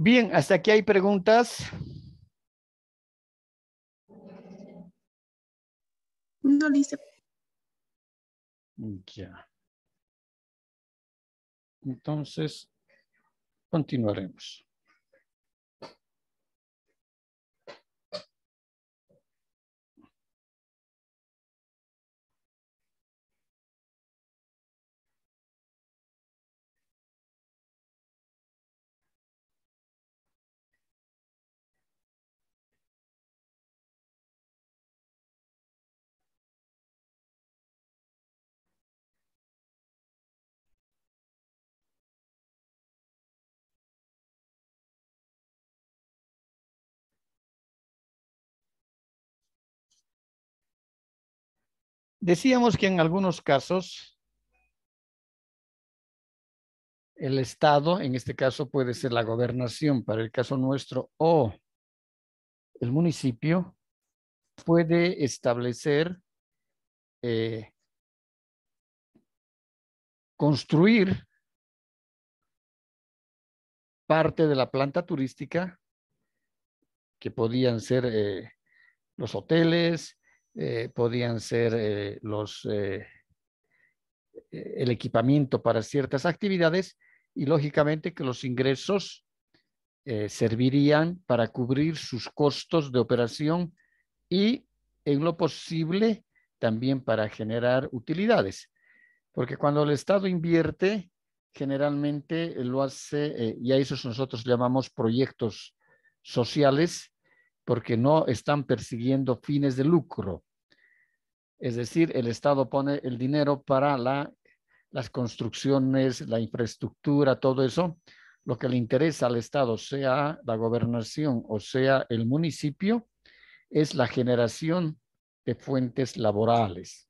Bien, hasta aquí hay preguntas. No, listo. Ya. Entonces, continuaremos. Decíamos que en algunos casos el Estado, en este caso puede ser la gobernación para el caso nuestro, o el municipio, puede establecer, construir parte de la planta turística, que podían ser los hoteles, podían ser el equipamiento para ciertas actividades, y lógicamente que los ingresos servirían para cubrir sus costos de operación y en lo posible también para generar utilidades. Porque cuando el Estado invierte, generalmente lo hace, y a esos nosotros llamamos proyectos sociales, porque no están persiguiendo fines de lucro. Es decir, el Estado pone el dinero para las construcciones, la infraestructura, todo eso. Lo que le interesa al Estado, sea la gobernación o sea el municipio, es la generación de fuentes laborales.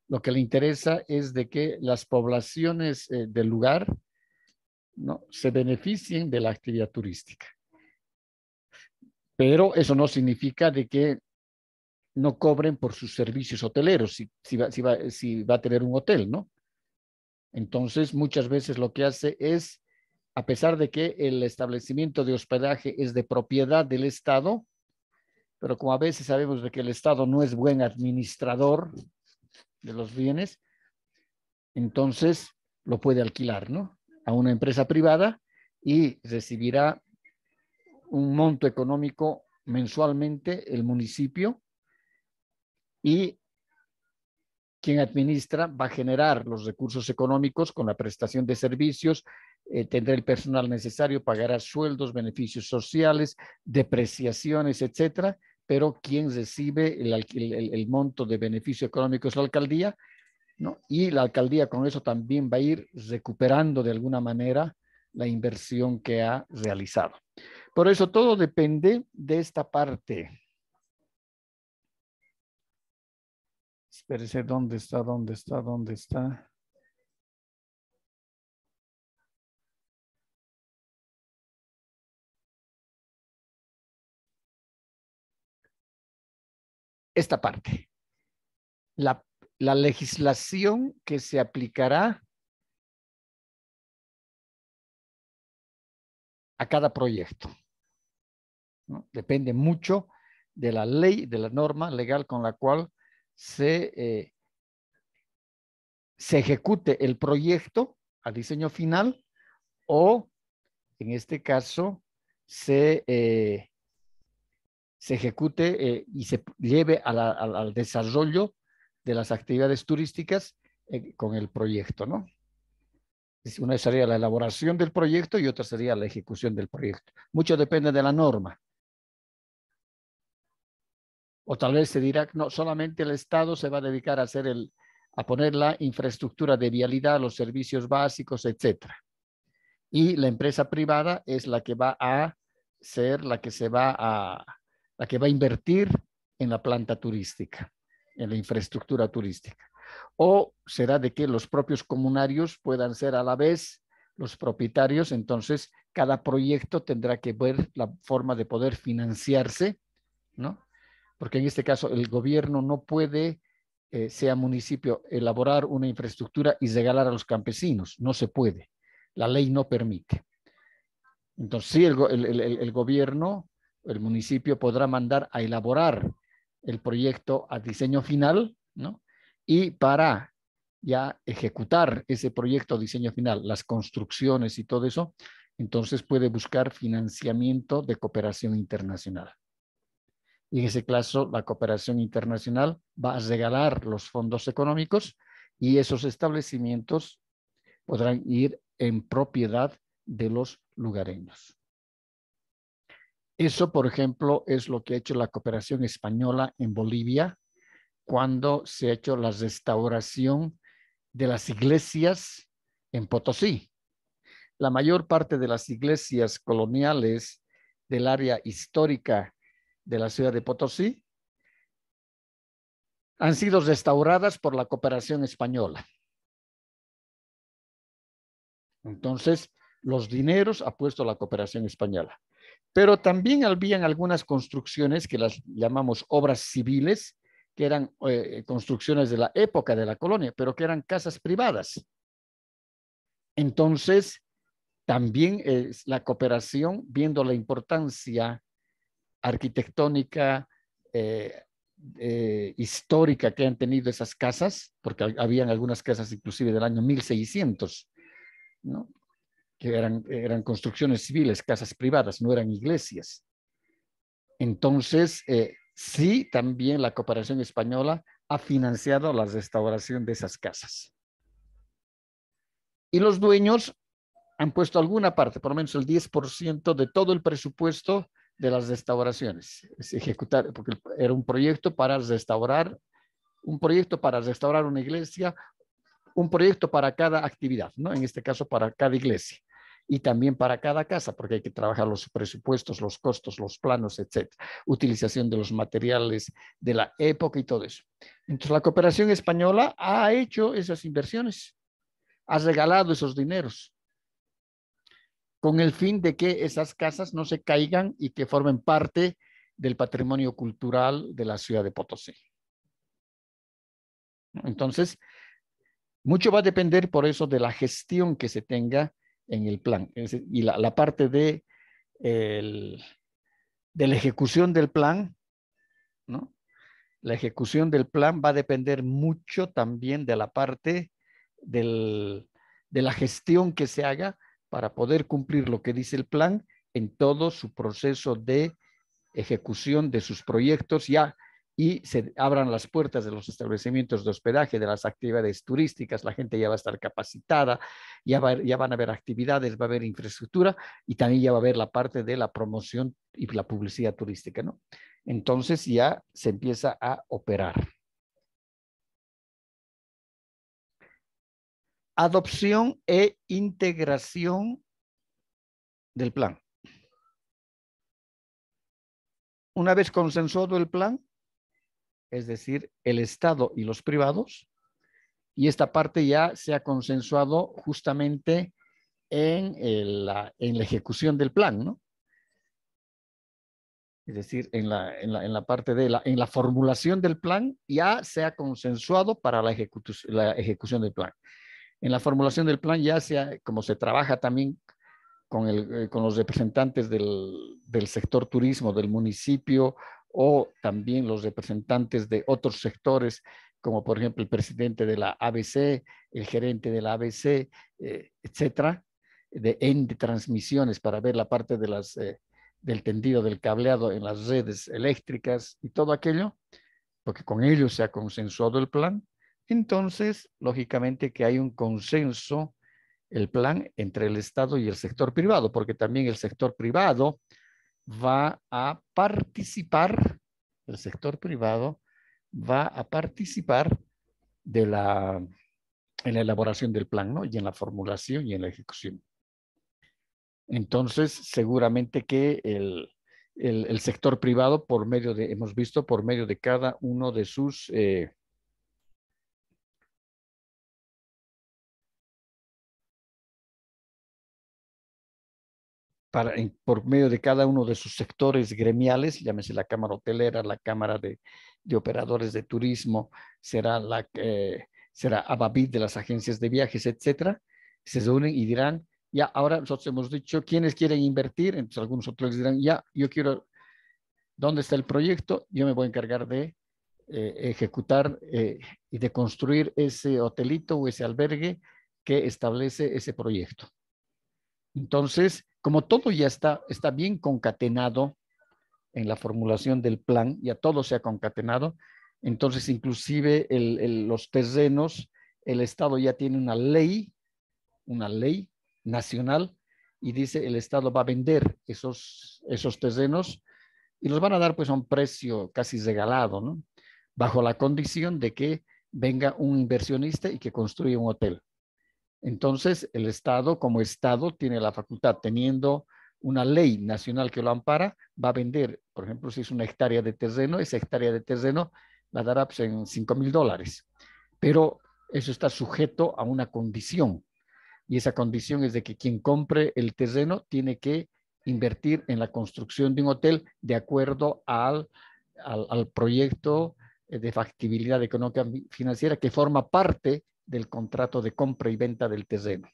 Lo que le interesa es de que las poblaciones del lugar, ¿no?, se beneficien de la actividad turística. Pero eso no significa de que no cobren por sus servicios hoteleros, si va a tener un hotel, ¿no? Entonces, muchas veces lo que hace es, a pesar de que el establecimiento de hospedaje es de propiedad del Estado, pero como a veces sabemos de que el Estado no es buen administrador de los bienes, entonces lo puede alquilar, ¿no?, a una empresa privada y recibirá un monto económico mensualmente el municipio, y quien administra va a generar los recursos económicos con la prestación de servicios, tendrá el personal necesario, pagará sueldos, beneficios sociales, depreciaciones, etcétera, pero quien recibe el monto de beneficio económico es la alcaldía, ¿no? Y la alcaldía con eso también va a ir recuperando de alguna manera la inversión que ha realizado. Por eso todo depende de esta parte. Espérese, ¿dónde está? ¿Dónde está? ¿Dónde está? Esta parte. La legislación que se aplicará a cada proyecto, ¿no? Depende mucho de la ley, de la norma legal con la cual se ejecute el proyecto a diseño final, o en este caso se ejecute y se lleve al desarrollo de las actividades turísticas con el proyecto, ¿no? Una sería la elaboración del proyecto y otra sería la ejecución del proyecto. Mucho depende de la norma. O tal vez se dirá, no, solamente el Estado se va a dedicar a poner la infraestructura de vialidad, los servicios básicos, etcétera. Y la empresa privada es la que va a ser la que va a invertir en la planta turística, en la infraestructura turística. O será de que los propios comunarios puedan ser a la vez los propietarios, entonces cada proyecto tendrá que ver la forma de poder financiarse, ¿no? Porque en este caso el gobierno no puede, sea municipio, elaborar una infraestructura y regalar a los campesinos, no se puede, la ley no permite. Entonces, sí, el gobierno, el municipio podrá mandar a elaborar el proyecto a diseño final, ¿no? Y para ya ejecutar ese proyecto a diseño final, las construcciones y todo eso, entonces puede buscar financiamiento de cooperación internacional. Y en ese caso, la cooperación internacional va a regalar los fondos económicos y esos establecimientos podrán ir en propiedad de los lugareños. Eso, por ejemplo, es lo que ha hecho la cooperación española en Bolivia cuando se ha hecho la restauración de las iglesias en Potosí. La mayor parte de las iglesias coloniales del área histórica de la ciudad de Potosí han sido restauradas por la cooperación española. Entonces, los dineros ha puesto la cooperación española. Pero también habían algunas construcciones que las llamamos obras civiles, que eran construcciones de la época de la colonia, pero que eran casas privadas. Entonces, también la cooperación, viendo la importancia arquitectónica, histórica que han tenido esas casas, porque habían algunas casas inclusive del año 1600, ¿no? Que eran construcciones civiles, casas privadas, no eran iglesias. Entonces, sí, también la cooperación española ha financiado la restauración de esas casas. Y los dueños han puesto alguna parte, por lo menos el 10% de todo el presupuesto de las restauraciones. Es ejecutar, porque era un proyecto para restaurar, una iglesia, un proyecto para cada actividad, ¿no? En este caso, para cada iglesia. Y también para cada casa, porque hay que trabajar los presupuestos, los costos, los planos, etcétera. Utilización de los materiales de la época y todo eso. Entonces, la cooperación española ha hecho esas inversiones, ha regalado esos dineros, con el fin de que esas casas no se caigan y que formen parte del patrimonio cultural de la ciudad de Potosí. Entonces, mucho va a depender por eso de la gestión que se tenga en el plan. Y la parte de la ejecución del plan, ¿no? La ejecución del plan va a depender mucho también de la parte de la gestión que se haga para poder cumplir lo que dice el plan en todo su proceso de ejecución de sus proyectos ya y se abran las puertas de los establecimientos de hospedaje, de las actividades turísticas, la gente ya va a estar capacitada, ya van a haber actividades, va a haber infraestructura y también ya va a haber la parte de la promoción y la publicidad turística, ¿no? Entonces ya se empieza a operar. Adopción e integración del plan. Una vez consensuado el plan, es decir, el Estado y los privados, y esta parte ya se ha consensuado justamente en la ejecución del plan, ¿no? Es decir, en la parte en la formulación del plan ya se ha consensuado para la ejecución del plan. En la formulación del plan ya como se trabaja también con los representantes del sector turismo del municipio o también los representantes de otros sectores, como por ejemplo el presidente de la ABC, el gerente de la ABC, etcétera, de transmisiones para ver la parte del tendido del cableado en las redes eléctricas y todo aquello, porque con ellos se ha consensuado el plan. Entonces, lógicamente que hay un consenso el plan entre el Estado y el sector privado, porque también el sector privado va a participar, el sector privado va a participar en la elaboración del plan, ¿no? Y en la formulación y en la ejecución. Entonces, seguramente que el sector privado, hemos visto por medio de cada uno de sus por medio de cada uno de sus sectores gremiales, llámese la Cámara Hotelera, la Cámara de Operadores de Turismo, será Ababid de las agencias de viajes, etcétera, se reúnen y dirán, Ya, ahora nosotros hemos dicho, ¿quiénes quieren invertir? Entonces algunos hoteles dirán, ya, yo quiero, ¿dónde está el proyecto? Yo me voy a encargar de ejecutar y de construir ese hotelito o ese albergue que establece ese proyecto. Entonces, como todo ya está bien concatenado en la formulación del plan, ya todo se ha concatenado, entonces inclusive los terrenos, el Estado ya tiene una ley nacional y dice el Estado va a vender esos terrenos y los van a dar pues a un precio casi regalado, ¿no? Bajo la condición de que venga un inversionista y que construya un hotel. Entonces, el Estado, como Estado, tiene la facultad, teniendo una ley nacional que lo ampara, va a vender, por ejemplo, si es una hectárea de terreno, esa hectárea de terreno la dará pues, en $5,000. Pero eso está sujeto a una condición, y esa condición es de que quien compre el terreno tiene que invertir en la construcción de un hotel de acuerdo al proyecto de factibilidad económica financiera que forma parte del contrato de compra y venta del terreno.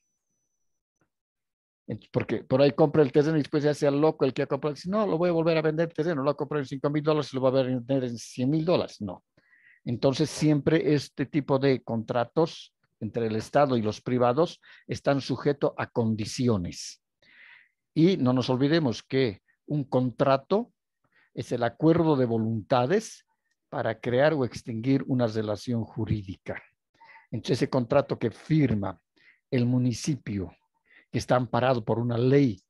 Porque por ahí compra el terreno y después ya sea loco el que ha comprado, dice, no, lo voy a volver a vender el terreno, lo ha comprado en $5,000 y lo va a vender en $100,000. No. Entonces, siempre este tipo de contratos entre el Estado y los privados están sujetos a condiciones. Y no nos olvidemos que un contrato es el acuerdo de voluntades para crear o extinguir una relación jurídica. Entonces, ese contrato que firma el municipio, que está amparado por una ley,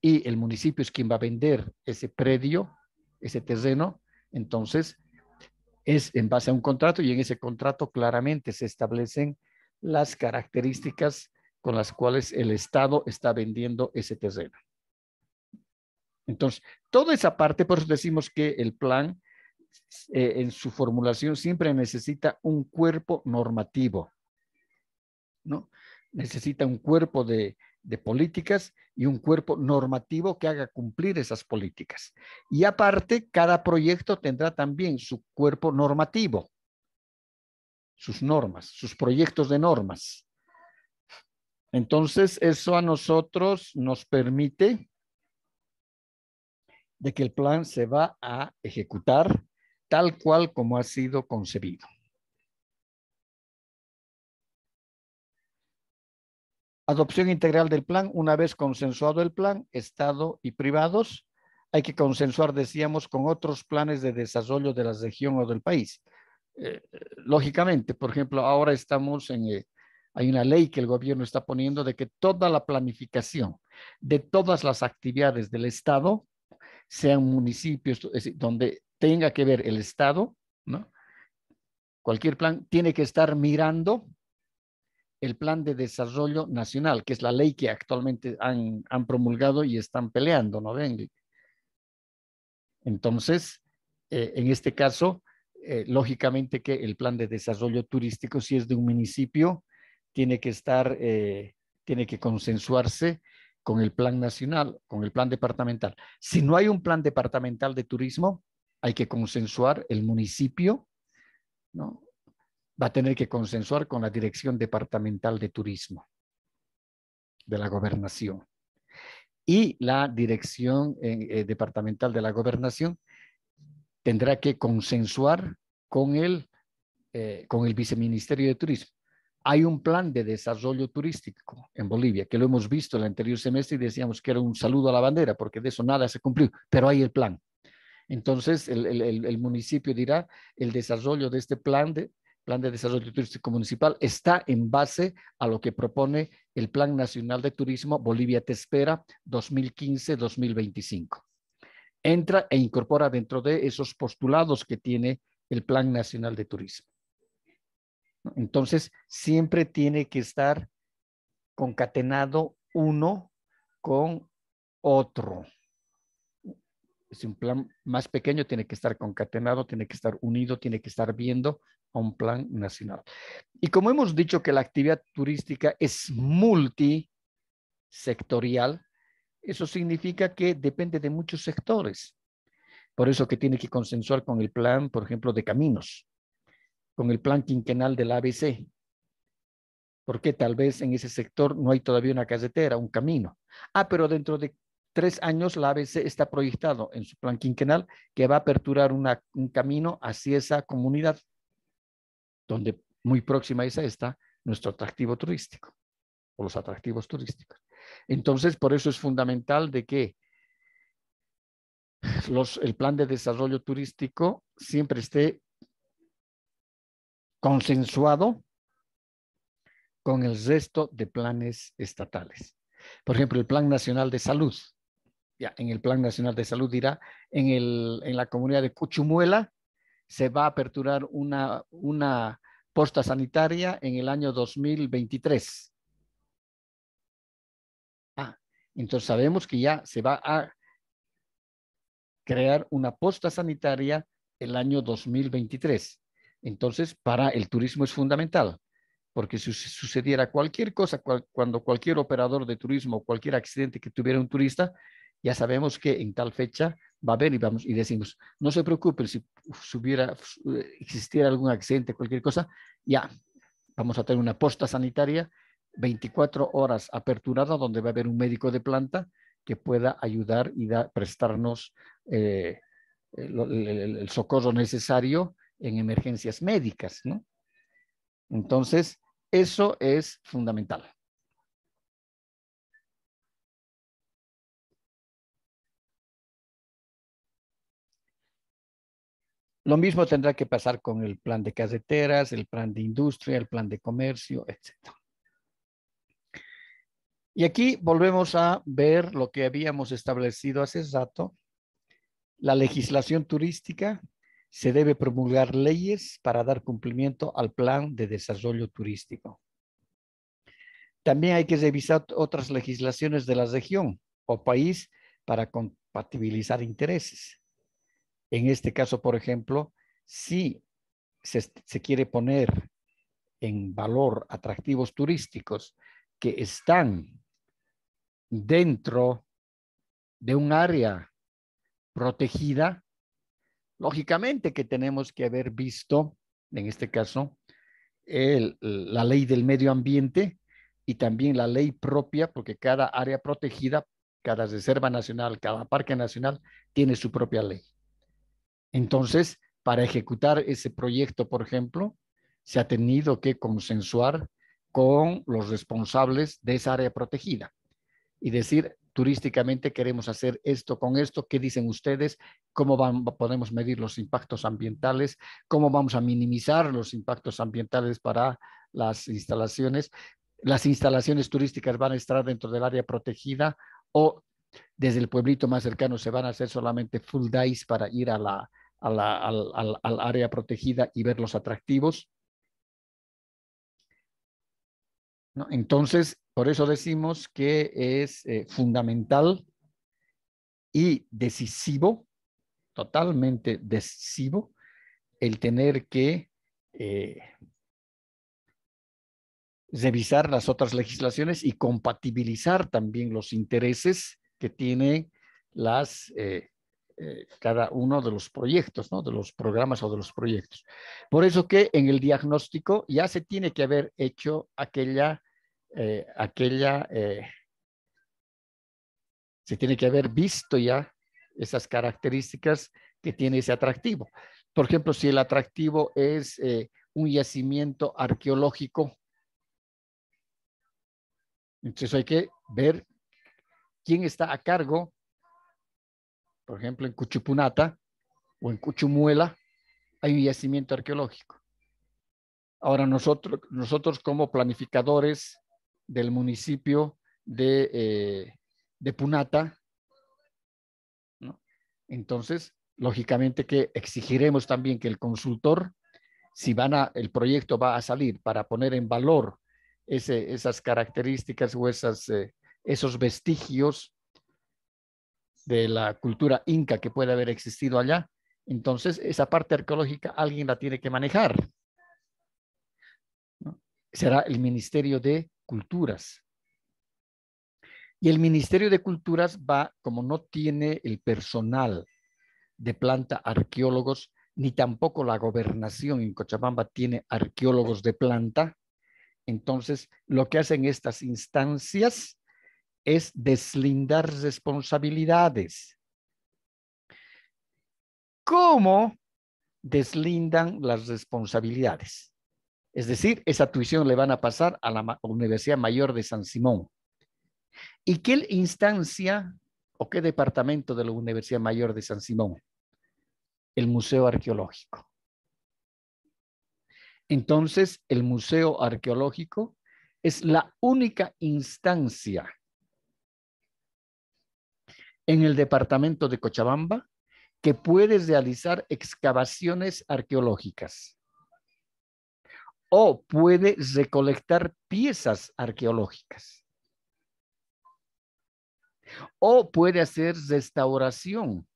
y el municipio es quien va a vender ese predio, ese terreno, entonces es en base a un contrato y en ese contrato claramente se establecen las características con las cuales el Estado está vendiendo ese terreno. Entonces, toda esa parte, por eso decimos que el plan en su formulación siempre necesita un cuerpo normativo, ¿no? Necesita un cuerpo de políticas y un cuerpo normativo que haga cumplir esas políticas. Y aparte, cada proyecto tendrá también su cuerpo normativo, sus normas, sus proyectos de normas. Entonces, eso a nosotros nos permite de que el plan se va a ejecutar tal cual como ha sido concebido. Adopción integral del plan. Una vez consensuado el plan, Estado y privados, hay que consensuar, decíamos, con otros planes de desarrollo de la región o del país. Lógicamente, por ejemplo, ahora estamos hay una ley que el gobierno está poniendo de que toda la planificación de todas las actividades del Estado sean municipios, es decir, donde tenga que ver el Estado, ¿no? Cualquier plan tiene que estar mirando el plan de desarrollo nacional, que es la ley que actualmente han promulgado y están peleando, ¿no ven? Entonces, en este caso, lógicamente que el plan de desarrollo turístico, si es de un municipio, tiene que estar, tiene que consensuarse con el plan nacional, con el plan departamental. Si no hay un plan departamental de turismo, hay que consensuar el municipio, ¿no? Va a tener que consensuar con la Dirección Departamental de Turismo de la Gobernación. Y la Dirección Departamental de la Gobernación tendrá que consensuar con el Viceministerio de Turismo. Hay un plan de desarrollo turístico en Bolivia, que lo hemos visto el anterior semestre y decíamos que era un saludo a la bandera, porque de eso nada se cumplió, pero hay el plan. Entonces, el municipio dirá, el desarrollo de este plan de desarrollo turístico municipal está en base a lo que propone el Plan Nacional de Turismo Bolivia Te Espera 2015-2025. Entra e incorpora dentro de esos postulados que tiene el Plan Nacional de Turismo. Entonces, siempre tiene que estar concatenado uno con otro. Si un plan más pequeño tiene que estar concatenado, tiene que estar unido, tiene que estar viendo a un plan nacional. Y como hemos dicho que la actividad turística es multisectorial, eso significa que depende de muchos sectores. Por eso que tiene que consensuar con el plan, por ejemplo, de caminos, con el plan quinquenal del ABC, porque tal vez en ese sector no hay todavía una carretera, un camino. Pero dentro de 3 años la ABC está proyectado en su plan quinquenal que va a aperturar un camino hacia esa comunidad, donde muy próxima a esa está nuestro atractivo turístico o los atractivos turísticos. Entonces, por eso es fundamental de que el plan de desarrollo turístico siempre esté consensuado con el resto de planes estatales. Por ejemplo, el Plan Nacional de Salud. Ya, en el Plan Nacional de Salud dirá, en la comunidad de Cuchumuela se va a aperturar una posta sanitaria en el año 2023. Entonces sabemos que ya se va a crear una posta sanitaria el año 2023. Entonces, para el turismo es fundamental, porque si sucediera cualquier cosa, cuando cualquier operador de turismo, cualquier accidente que tuviera un turista, ya sabemos que en tal fecha va a haber y decimos, no se preocupen si existiera algún accidente, cualquier cosa, ya vamos a tener una posta sanitaria 24 horas aperturada donde va a haber un médico de planta que pueda ayudar y prestarnos el socorro necesario en emergencias médicas, ¿no? Entonces, eso es fundamental. Lo mismo tendrá que pasar con el plan de carreteras, el plan de industria, el plan de comercio, etc. Y aquí volvemos a ver lo que habíamos establecido hace rato. La legislación turística se debe promulgar leyes para dar cumplimiento al plan de desarrollo turístico. También hay que revisar otras legislaciones de la región o país para compatibilizar intereses. En este caso, por ejemplo, si se quiere poner en valor atractivos turísticos que están dentro de un área protegida, lógicamente que tenemos que haber visto, en este caso, la ley del medio ambiente y también la ley propia, porque cada área protegida, cada reserva nacional, cada parque nacional tiene su propia ley. Entonces, para ejecutar ese proyecto, por ejemplo, se ha tenido que consensuar con los responsables de esa área protegida y decir, turísticamente queremos hacer esto con esto, ¿qué dicen ustedes? ¿Cómo podemos medir los impactos ambientales? ¿Cómo vamos a minimizar los impactos ambientales para las instalaciones? ¿Las instalaciones turísticas van a estar dentro del área protegida o desde el pueblito más cercano se van a hacer solamente full days para ir al área protegida y ver los atractivos? ¿No? Entonces, por eso decimos que es fundamental y decisivo, totalmente decisivo, el tener que revisar las otras legislaciones y compatibilizar también los intereses que tienen cada uno de los proyectos, ¿no? De los programas o de los proyectos. Por eso que en el diagnóstico ya se tiene que haber hecho se tiene que haber visto ya esas características que tiene ese atractivo. Por ejemplo, si el atractivo es un yacimiento arqueológico, entonces hay que ver quién está a cargo, por ejemplo, en Cuchupunata o en Cuchumuela, hay un yacimiento arqueológico. Ahora nosotros como planificadores del municipio de Punata, ¿no? Entonces, lógicamente que exigiremos también que el consultor, si el proyecto va a salir para poner en valor esas características o esos vestigios de la cultura inca que puede haber existido allá, entonces esa parte arqueológica alguien la tiene que manejar, ¿no? Será el Ministerio de Culturas. Y el Ministerio de Culturas como no tiene el personal de planta arqueólogos, ni tampoco la gobernación en Cochabamba tiene arqueólogos de planta, Entonces, lo que hacen estas instancias es deslindar responsabilidades. ¿Cómo deslindan las responsabilidades? Es decir, esa tuición le van a pasar a la Universidad Mayor de San Simón. ¿Y qué instancia o qué departamento de la Universidad Mayor de San Simón? El Museo Arqueológico. Entonces, el Museo Arqueológico es la única instancia en el departamento de Cochabamba que puede realizar excavaciones arqueológicas o puede recolectar piezas arqueológicas o puede hacer restauración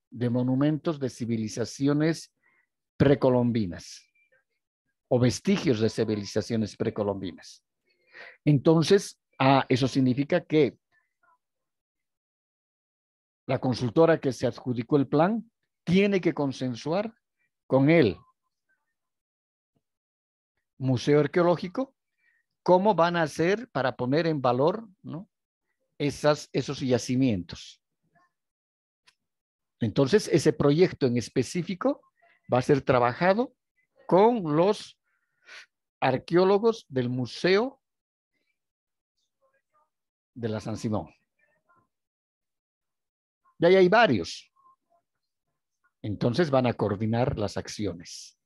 de monumentos de civilizaciones precolombinas o vestigios de civilizaciones precolombinas. Entonces, eso significa que la consultora que se adjudicó el plan tiene que consensuar con el Museo Arqueológico cómo van a hacer para poner en valor, ¿no?, esos yacimientos. Entonces, ese proyecto en específico va a ser trabajado con los arqueólogos del Museo de la San Simón. Y ahí hay varios. Entonces van a coordinar las acciones.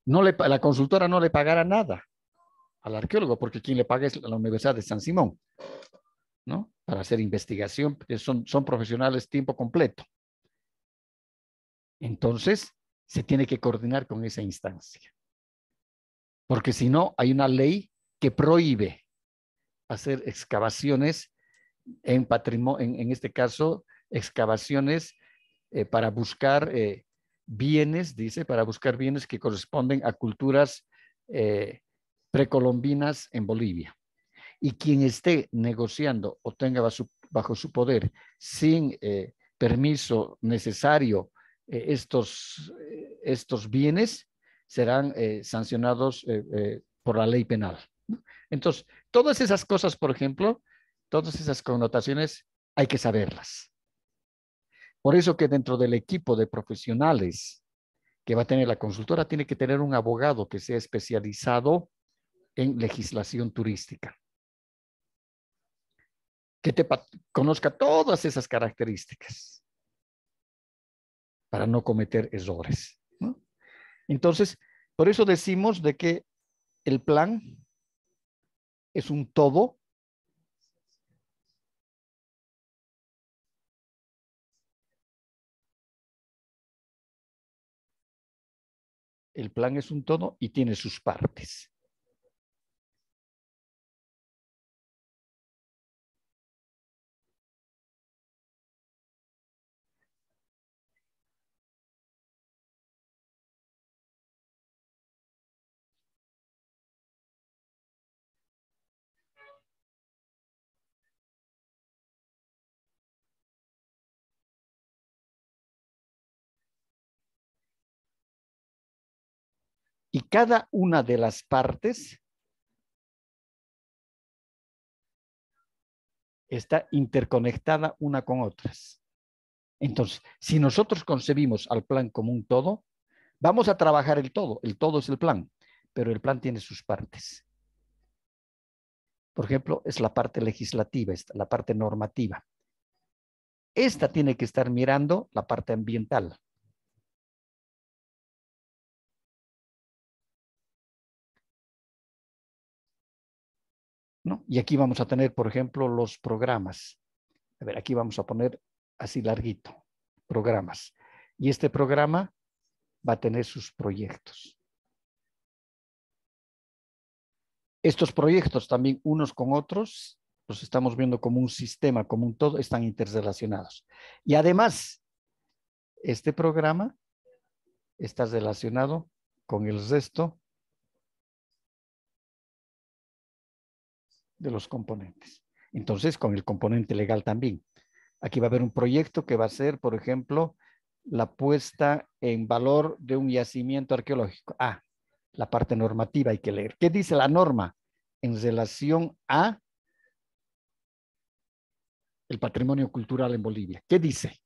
La consultora no le pagará nada al arqueólogo, porque quien le paga es la Universidad de San Simón, ¿no? Para hacer investigación, son profesionales tiempo completo. Entonces, se tiene que coordinar con esa instancia. Porque si no, hay una ley que prohíbe hacer excavaciones en patrimonio, en este caso, excavaciones para buscar bienes, dice, para buscar bienes que corresponden a culturas precolombinas en Bolivia. Y quien esté negociando o tenga bajo su poder sin permiso necesario estos bienes serán sancionados por la ley penal. Entonces, todas esas cosas, por ejemplo, todas esas connotaciones hay que saberlas. Por eso que dentro del equipo de profesionales que va a tener la consultora, tiene que tener un abogado que sea especializado en legislación turística, que conozca todas esas características para no cometer errores, ¿no? Entonces, por eso decimos de que el plan es un todo. El plan es un todo y tiene sus partes. Y cada una de las partes está interconectada una con otras. Entonces, si nosotros concebimos al plan como un todo, vamos a trabajar el todo es el plan, pero el plan tiene sus partes. Por ejemplo, es la parte legislativa, la parte normativa. Esta tiene que estar mirando la parte ambiental. ¿No? Y aquí vamos a tener, por ejemplo, los programas. A ver, aquí vamos a poner así larguito, programas. Y este programa va a tener sus proyectos. Estos proyectos también unos con otros, los estamos viendo como un sistema, como un todo, están interrelacionados. Y además, este programa está relacionado con el resto de los componentes. Entonces, con el componente legal también. Aquí va a haber un proyecto que va a ser, por ejemplo, la puesta en valor de un yacimiento arqueológico. la parte normativa hay que leer. ¿Qué dice la norma en relación a el patrimonio cultural en Bolivia? ¿Qué dice?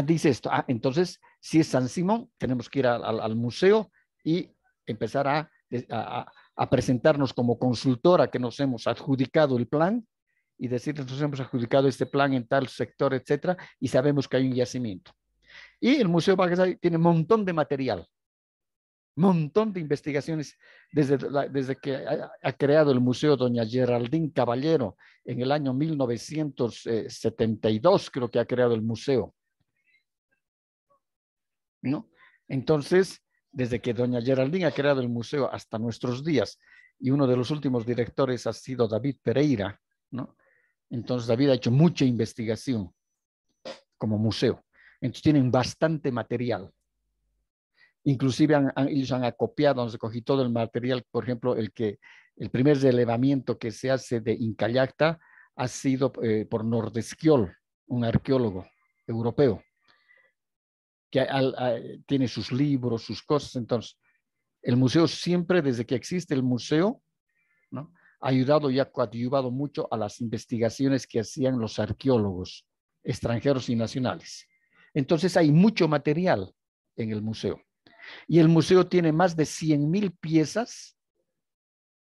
Dice esto. Entonces, si es San Simón, tenemos que ir al museo y empezar a presentarnos como consultora que nos hemos adjudicado el plan y decir, nos hemos adjudicado este plan en tal sector, etcétera, y sabemos que hay un yacimiento. Y el Museo Bagazay tiene un montón de investigaciones desde que ha creado el Museo Doña Geraldine Caballero en el año 1972, creo que ha creado el museo, ¿no? Entonces, desde que doña Geraldine ha creado el museo hasta nuestros días, y uno de los últimos directores ha sido David Pereira, ¿no? Entonces, David ha hecho mucha investigación como museo. Entonces, tienen bastante material. Inclusive ellos han acopiado, han recogido todo el material, por ejemplo, el primer relevamiento que se hace de Incallacta ha sido por Nordesquiol, un arqueólogo europeo, que tiene sus libros, sus cosas. Entonces, el museo siempre, desde que existe el museo, ¿no?, ha ayudado y ha coadyuvado mucho a las investigaciones que hacían los arqueólogos extranjeros y nacionales. Entonces, hay mucho material en el museo. Y el museo tiene más de 100,000 piezas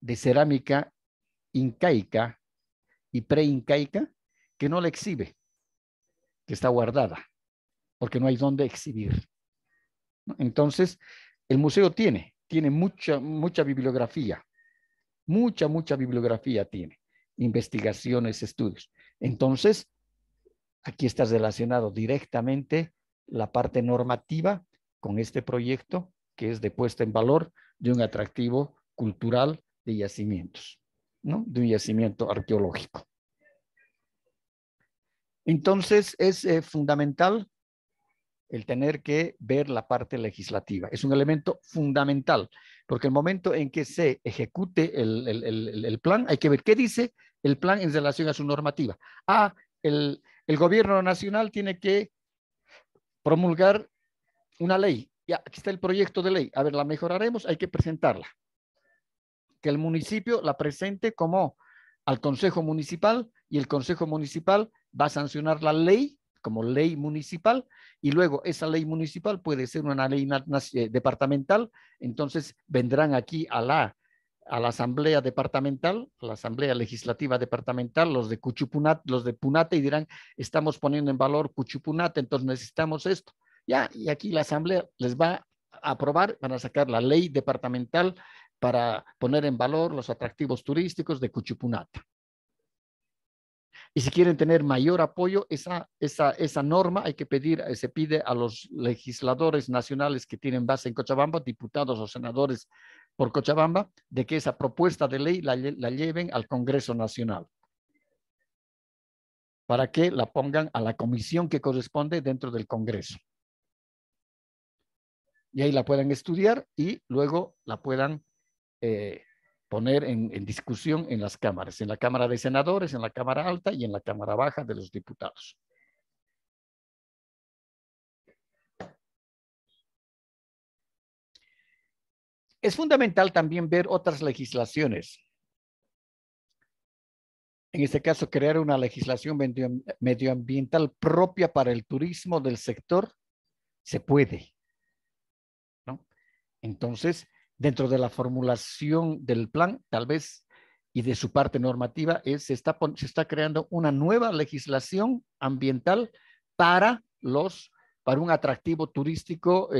de cerámica incaica y preincaica que no la exhibe, que está guardada, porque no hay dónde exhibir. Entonces, el museo tiene mucha bibliografía, mucha bibliografía tiene, investigaciones, estudios. Entonces, aquí está relacionado directamente la parte normativa con este proyecto, que es de puesta en valor de un atractivo cultural de yacimientos, ¿no?, de un yacimiento arqueológico. Entonces, es fundamental el tener que ver la parte legislativa. Es un elemento fundamental, porque el momento en que se ejecute el plan, hay que ver qué dice el plan en relación a su normativa. El gobierno nacional tiene que promulgar una ley. Ya, aquí está el proyecto de ley. A ver, la mejoraremos, hay que presentarla. Que el municipio la presente como al Consejo Municipal y el Consejo Municipal va a sancionar la ley como ley municipal, y luego esa ley municipal puede ser una ley departamental. Entonces vendrán aquí a la asamblea departamental, a la asamblea legislativa departamental, los de Cuchupunat, los de Punate, y dirán, estamos poniendo en valor Cuchupunate, entonces necesitamos esto. Ya, y aquí la asamblea les va a aprobar, van a sacar la ley departamental para poner en valor los atractivos turísticos de Cuchupunata. Y si quieren tener mayor apoyo, esa norma hay que pedir, se pide a los legisladores nacionales que tienen base en Cochabamba, diputados o senadores por Cochabamba, de que esa propuesta de ley la lleven al Congreso Nacional, para que la pongan a la comisión que corresponde dentro del Congreso. Y ahí la puedan estudiar y luego la puedan poner en discusión en las cámaras, en la Cámara de Senadores, en la Cámara Alta y en la Cámara Baja de los Diputados. Es fundamental también ver otras legislaciones. En este caso, crear una legislación medioambiental propia para el turismo del sector, se puede, ¿no? Entonces, dentro de la formulación del plan, tal vez, y de su parte normativa, se está creando una nueva legislación ambiental para un atractivo turístico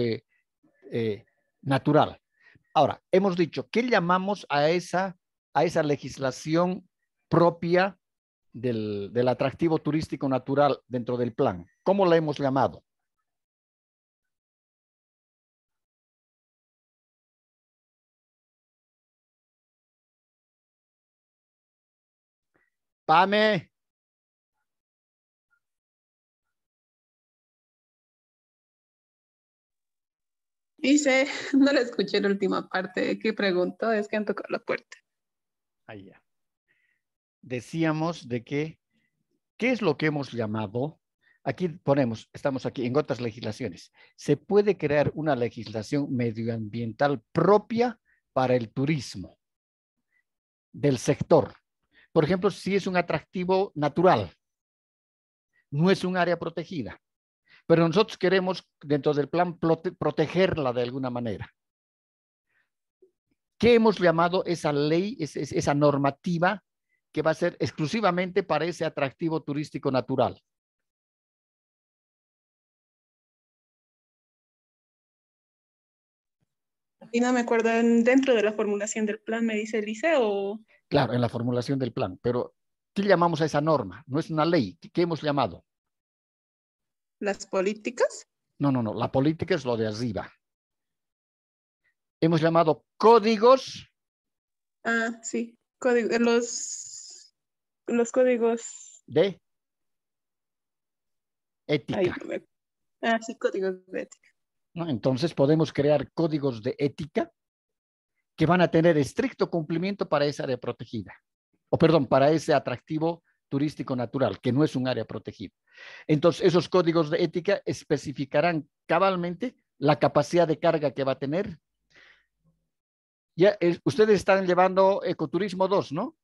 natural. Ahora, hemos dicho, ¿qué llamamos a esa legislación propia del atractivo turístico natural dentro del plan? ¿Cómo la hemos llamado? Pame. Dice, no le escuché la última parte. ¿Qué preguntó? Es que han tocado la puerta. Ahí ya. Decíamos de que, ¿qué es lo que hemos llamado? Aquí ponemos, estamos aquí en otras legislaciones. Se puede crear una legislación medioambiental propia para el turismo del sector. Por ejemplo, si es un atractivo natural, no es un área protegida, pero nosotros queremos dentro del plan protegerla de alguna manera. ¿Qué hemos llamado esa ley, esa normativa que va a ser exclusivamente para ese atractivo turístico natural? Y no me acuerdo, dentro de la formulación del plan me dice el liceo. Claro, en la formulación del plan, pero ¿qué llamamos a esa norma? No es una ley. ¿Qué hemos llamado? Las políticas. No, no, no. La política es lo de arriba. Hemos llamado códigos. Ah, sí. Los códigos. De Ay, ética. sí, códigos de ética. ¿No? Entonces podemos crear códigos de ética que van a tener estricto cumplimiento para esa área protegida. O perdón, para ese atractivo turístico natural, que no es un área protegida. Entonces, esos códigos de ética especificarán cabalmente la capacidad de carga que va a tener. Ya, ustedes están llevando Ecoturismo 2, ¿no?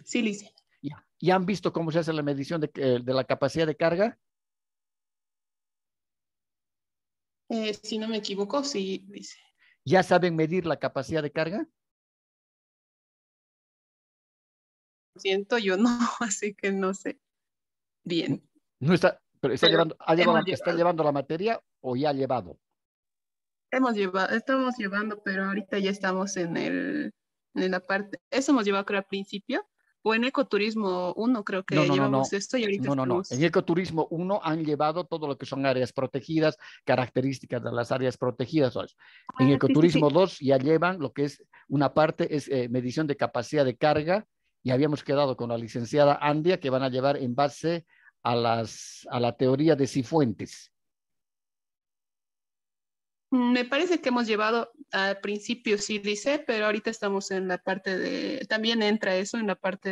Sí, Lice. Ya. ¿Y han visto cómo se hace la medición de la capacidad de carga? Si no me equivoco, sí, dice. ¿Ya saben medir la capacidad de carga? Siento yo no, así que no sé bien. No está, pero está Pero llevando, está llevando la materia o ya ha llevado. estamos llevando, pero ahorita ya estamos en la parte, eso hemos llevado creo al principio, o en Ecoturismo 1 creo No, que no, no, llevamos no. esto y ahorita No, no, no. En estamos. Ecoturismo 1 han llevado todo lo que son áreas protegidas, características de las áreas protegidas. En Ah, sí, sí, Ecoturismo sí. 2 ya llevan lo que es una parte, es medición de capacidad de carga, y habíamos quedado con la licenciada Andia que van a llevar en base a la teoría de Cifuentes. Me parece que hemos llevado al principio, sí dice, pero ahorita estamos en la parte también entra eso en la parte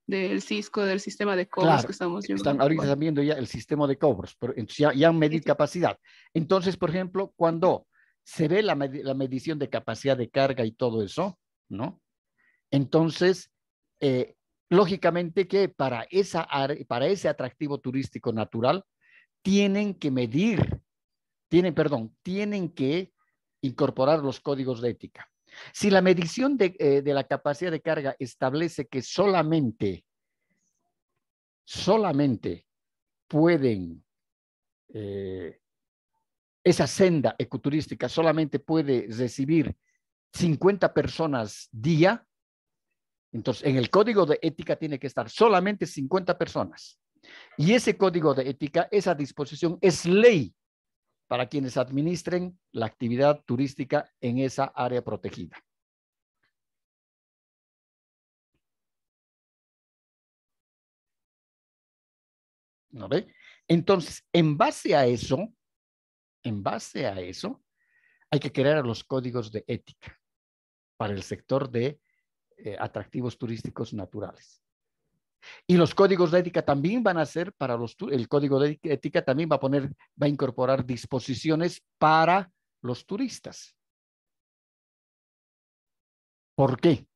del Cisco, del sistema de cobros Claro, que estamos están llevando ahorita igual. viendo ya el sistema de cobros, pero entonces ya han Sí, medido sí. capacidad. Entonces, por ejemplo, cuando se ve la medición de capacidad de carga y todo eso, ¿no? Entonces, eh, lógicamente que para ese atractivo turístico natural, tienen que medir, tienen que incorporar los códigos de ética. Si la medición de la capacidad de carga establece que solamente pueden, esa senda ecoturística solamente puede recibir 50 personas día, entonces en el código de ética tiene que estar solamente 50 personas. Y ese código de ética, esa disposición es ley para quienes administren la actividad turística en esa área protegida. ¿No ve? Entonces, en base a eso, hay que crear los códigos de ética para el sector de atractivos turísticos naturales. Y los códigos de ética también van a ser para el código de ética también va a incorporar disposiciones para los turistas. ¿Por qué?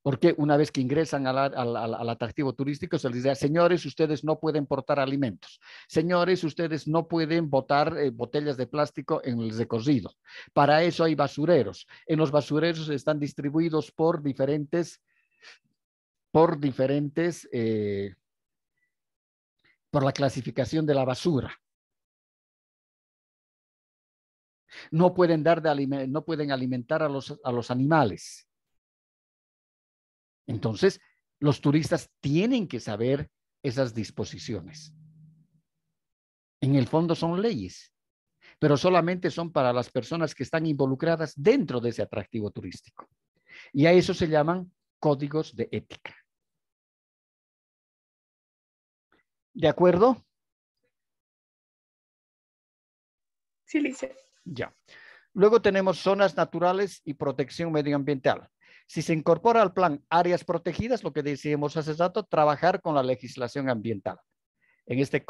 Porque una vez que ingresan al atractivo turístico, se les dice, señores, ustedes no pueden portar alimentos. Señores, ustedes no pueden botar botellas de plástico en el recorrido. Para eso hay basureros. En los basureros están distribuidos por por la clasificación de la basura. No pueden no pueden alimentar a los animales. Entonces, los turistas tienen que saber esas disposiciones. En el fondo son leyes, pero solamente son para las personas que están involucradas dentro de ese atractivo turístico. Y a eso se llaman códigos de ética. ¿De acuerdo? Sí, Lice. Ya. Luego tenemos zonas naturales y protección medioambiental. Si se incorpora al plan áreas protegidas, lo que decíamos hace rato, trabajar con la legislación ambiental. En este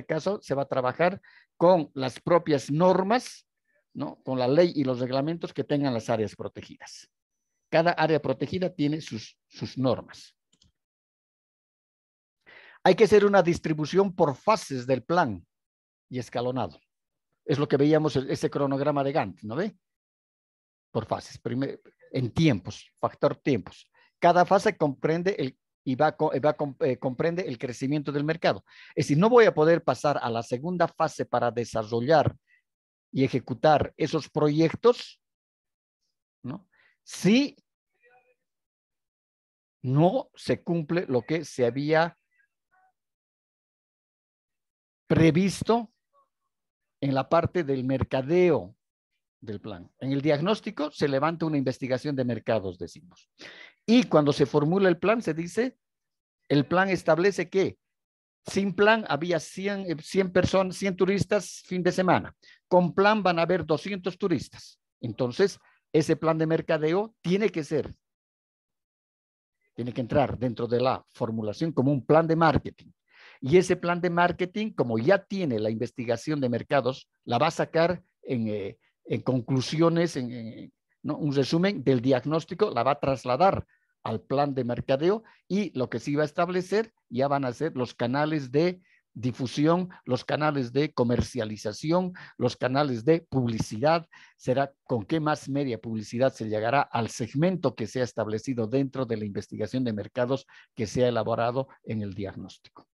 caso, se va a trabajar con las propias normas ¿no? Con la ley y los reglamentos que tengan las áreas protegidas. Cada área protegida tiene sus normas. Hay que hacer una distribución por fases del plan y escalonado. Es lo que veíamos ese cronograma de Gantt, ¿no ve? Por fases, en tiempos, factor tiempos. Cada fase comprende comprende el crecimiento del mercado. Es decir, no voy a poder pasar a la segunda fase para desarrollar y ejecutar esos proyectos, ¿no? Si no se cumple lo que se había previsto en la parte del mercadeo del plan. En el diagnóstico se levanta una investigación de mercados, decimos. Y cuando se formula el plan, se dice, el plan establece que sin plan había 100 personas, 100 turistas fin de semana. Con plan van a haber 200 turistas. Entonces, ese plan de mercadeo tiene que entrar dentro de la formulación como un plan de marketing. Y ese plan de marketing, como ya tiene la investigación de mercados, la va a sacar en conclusiones, ¿no? Un resumen del diagnóstico, la va a trasladar al plan de mercadeo y lo que sí va a establecer ya van a ser los canales de difusión, los canales de comercialización, los canales de publicidad, será con qué más media publicidad se llegará al segmento que sea establecido dentro de la investigación de mercados que sea elaborado en el diagnóstico.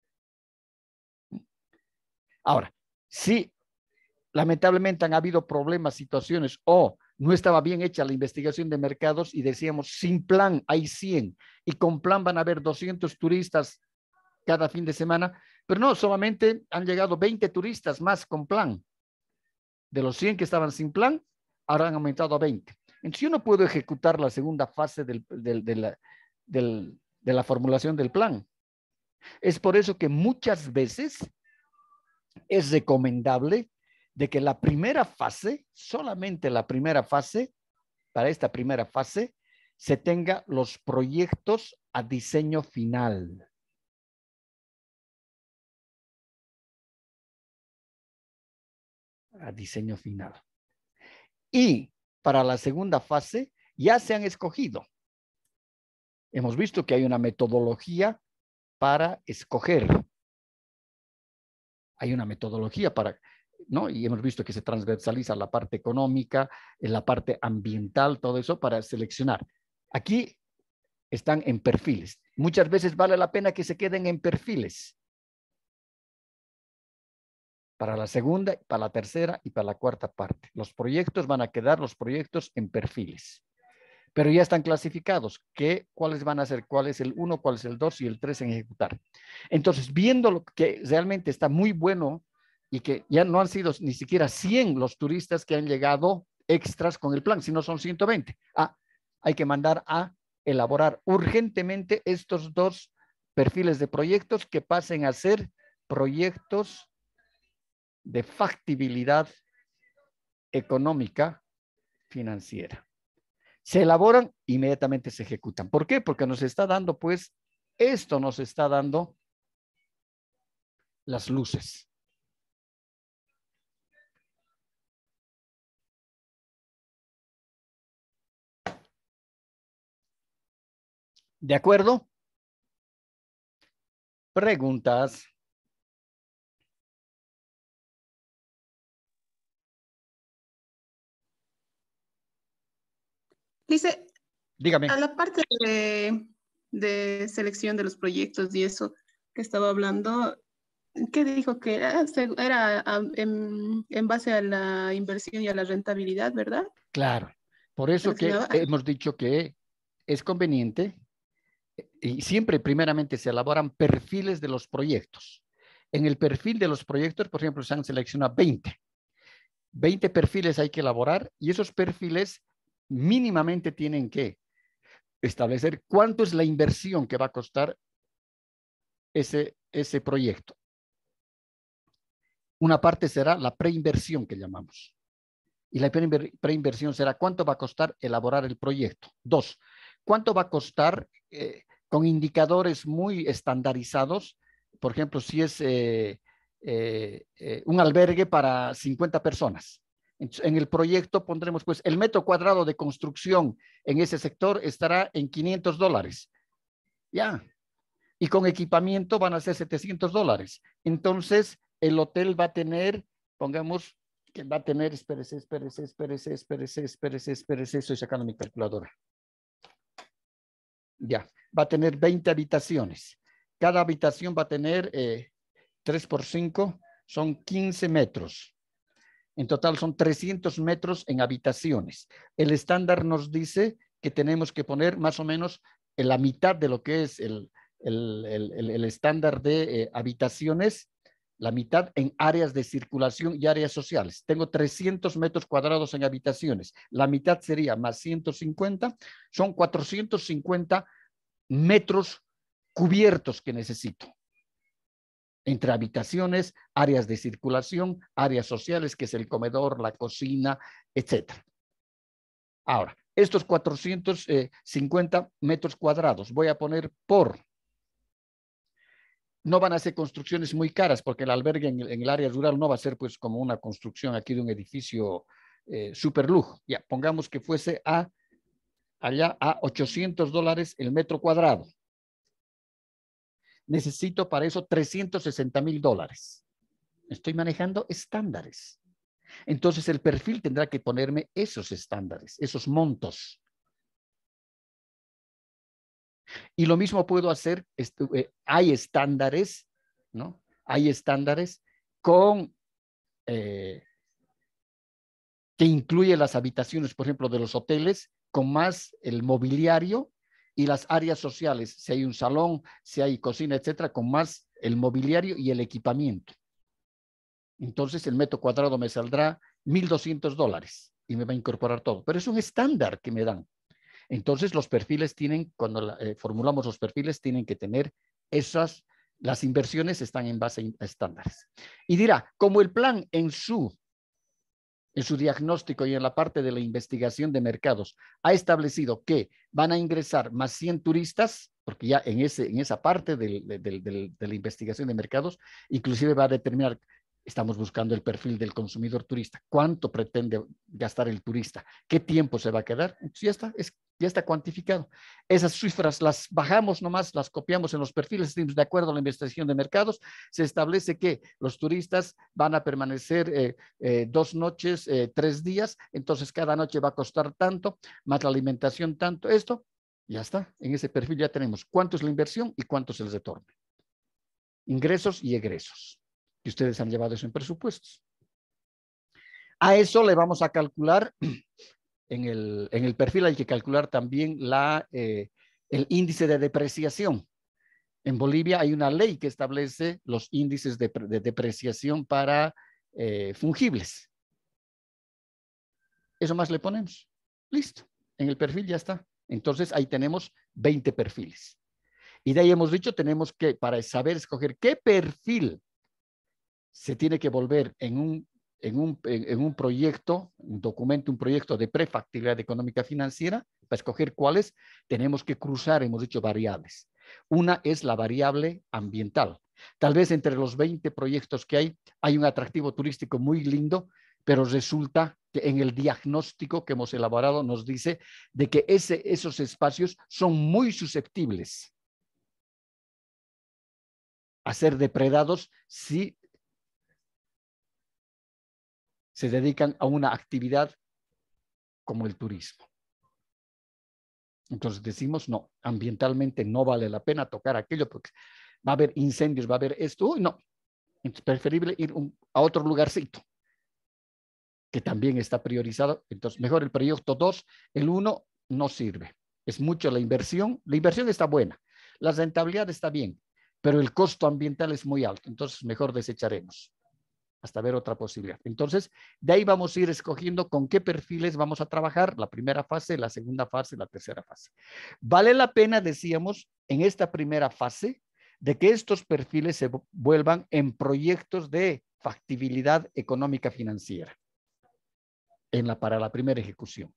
Ahora, si lamentablemente han habido problemas, situaciones o no estaba bien hecha la investigación de mercados y decíamos sin plan hay 100 y con plan van a haber 200 turistas cada fin de semana, pero no, solamente han llegado 20 turistas más con plan. De los 100 que estaban sin plan, ahora han aumentado a 20. Entonces yo no puedo ejecutar la segunda fase de la formulación del plan. Es por eso que muchas veces es recomendable de que la primera fase, solamente la primera fase, para esta primera fase, se tenga los proyectos a diseño final. A diseño final. Y para la segunda fase ya se han escogido. Hemos visto que hay una metodología para escoger. Hay una metodología para, ¿no? Y hemos visto que se transversaliza la parte económica, en la parte ambiental, todo eso para seleccionar. Aquí están en perfiles. Muchas veces vale la pena que se queden en perfiles. Para la segunda, para la tercera y para la cuarta parte. Los proyectos van a quedar los proyectos en perfiles. Pero ya están clasificados. ¿Cuáles van a ser? ¿Cuál es el 1, cuál es el 2 y el 3 en ejecutar? Entonces, viendo lo que realmente está muy bueno y que ya no han sido ni siquiera 100 los turistas que han llegado extras con el plan, sino son 120. Hay que mandar a elaborar urgentemente estos 2 perfiles de proyectos que pasen a ser proyectos de factibilidad económica financiera. Se elaboran, inmediatamente se ejecutan. ¿Por qué? Porque nos está dando, pues, esto nos está dando las luces. ¿De acuerdo? Preguntas. Dice, dígame. a la parte de selección de los proyectos y eso que estaba hablando, ¿qué dijo? Que era en base a la inversión y a la rentabilidad, ¿verdad? Claro. Por eso que hemos dicho que es conveniente y siempre primeramente se elaboran perfiles de los proyectos. En el perfil de los proyectos, por ejemplo, se han seleccionado 20. 20 perfiles hay que elaborar y esos perfiles mínimamente tienen que establecer cuánto es la inversión que va a costar ese proyecto. Una parte será la preinversión que llamamos. Y la preinversión será cuánto va a costar elaborar el proyecto. 2, cuánto va a costar con indicadores muy estandarizados. Por ejemplo, si es un albergue para 50 personas. Entonces, en el proyecto pondremos, pues, el metro cuadrado de construcción en ese sector estará en $500. Ya. Y con equipamiento van a ser $700. Entonces, el hotel va a tener, pongamos, que va a tener, espérese, estoy sacando mi calculadora. Ya, va a tener 20 habitaciones. Cada habitación va a tener 3 por 5, son 15 metros. En total son 300 metros en habitaciones. El estándar nos dice que tenemos que poner más o menos en la mitad de lo que es el estándar de habitaciones, la mitad en áreas de circulación y áreas sociales. Tengo 300 metros cuadrados en habitaciones. La mitad sería más 150, son 450 metros cubiertos que necesito. Entre habitaciones, áreas de circulación, áreas sociales, que es el comedor, la cocina, etc. Ahora, estos 450 metros cuadrados voy a poner por... No van a ser construcciones muy caras porque el albergue en el área rural no va a ser pues como una construcción aquí de un edificio super lujo. Ya, pongamos que fuese allá a $800 el metro cuadrado. Necesito para eso $360,000. Estoy manejando estándares. Entonces el perfil tendrá que ponerme esos estándares, esos montos. Y lo mismo puedo hacer, hay estándares, ¿no? Hay estándares con que incluye las habitaciones, por ejemplo, de los hoteles, con más el mobiliario y las áreas sociales, si hay un salón, si hay cocina, etcétera, con más el mobiliario y el equipamiento. Entonces el metro cuadrado me saldrá $1,200 y me va a incorporar todo. Pero es un estándar que me dan. Entonces los perfiles tienen, cuando formulamos los perfiles, tienen que tener las inversiones están en base a estándares. Y dirá, como el plan en su diagnóstico y en la parte de la investigación de mercados ha establecido que van a ingresar más 100 turistas, porque ya en esa parte de la investigación de mercados, inclusive va a determinar, estamos buscando el perfil del consumidor turista, cuánto pretende gastar el turista, qué tiempo se va a quedar, entonces ya está cuantificado. Esas cifras las bajamos nomás, las copiamos en los perfiles, de acuerdo a la investigación de mercados, se establece que los turistas van a permanecer 2 noches, 3 días, entonces cada noche va a costar tanto, más la alimentación tanto, esto, ya está, en ese perfil ya tenemos cuánto es la inversión y cuánto es el retorno. Ingresos y egresos, que ustedes han llevado eso en presupuestos. A eso le vamos a calcular, en el perfil hay que calcular también el índice de depreciación. En Bolivia hay una ley que establece los índices de depreciación para fungibles. Eso más le ponemos. Listo. En el perfil ya está. Entonces ahí tenemos 20 perfiles. Y de ahí hemos dicho, tenemos que, para saber escoger qué perfil se tiene que volver en un proyecto, un documento, un proyecto de prefactibilidad económica financiera, para escoger cuáles, tenemos que cruzar, hemos dicho, variables. Una es la variable ambiental. Tal vez entre los 20 proyectos que hay un atractivo turístico muy lindo, pero resulta que en el diagnóstico que hemos elaborado nos dice de que esos espacios son muy susceptibles a ser depredados si se dedican a una actividad como el turismo. Entonces decimos, no, ambientalmente no vale la pena tocar aquello porque va a haber incendios, va a haber esto. Uy, no, es preferible ir a otro lugarcito que también está priorizado. Entonces, mejor el proyecto 2, el 1 no sirve. Es mucho la inversión está buena, la rentabilidad está bien, pero el costo ambiental es muy alto, entonces mejor desecharemos hasta ver otra posibilidad. Entonces, de ahí vamos a ir escogiendo con qué perfiles vamos a trabajar, la primera fase, la segunda fase, la tercera fase. Vale la pena, decíamos, en esta primera fase, de que estos perfiles se vuelvan en proyectos de factibilidad económica financiera para la primera ejecución.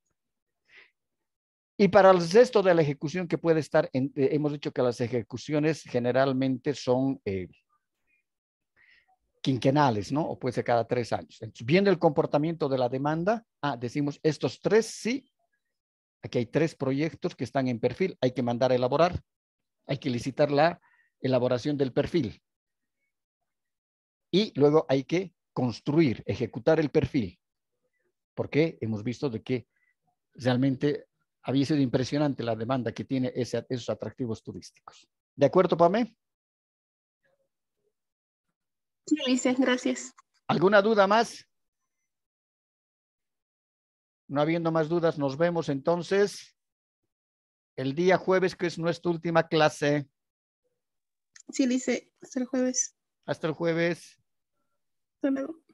Y para el resto de la ejecución que puede estar, hemos dicho que las ejecuciones generalmente son quinquenales, ¿no? O puede ser cada 3 años. Entonces, viendo el comportamiento de la demanda, decimos estos 3 sí. Aquí hay 3 proyectos que están en perfil, hay que mandar a elaborar, hay que licitar la elaboración del perfil. Y luego hay que construir, ejecutar el perfil. Porque hemos visto de que realmente había sido impresionante la demanda que tiene esos atractivos turísticos. ¿De acuerdo, Pame? Sí, Lice, gracias. ¿Alguna duda más? No habiendo más dudas, nos vemos entonces el día jueves, que es nuestra última clase. Sí, Lice, hasta el jueves. Hasta el jueves. Hasta luego.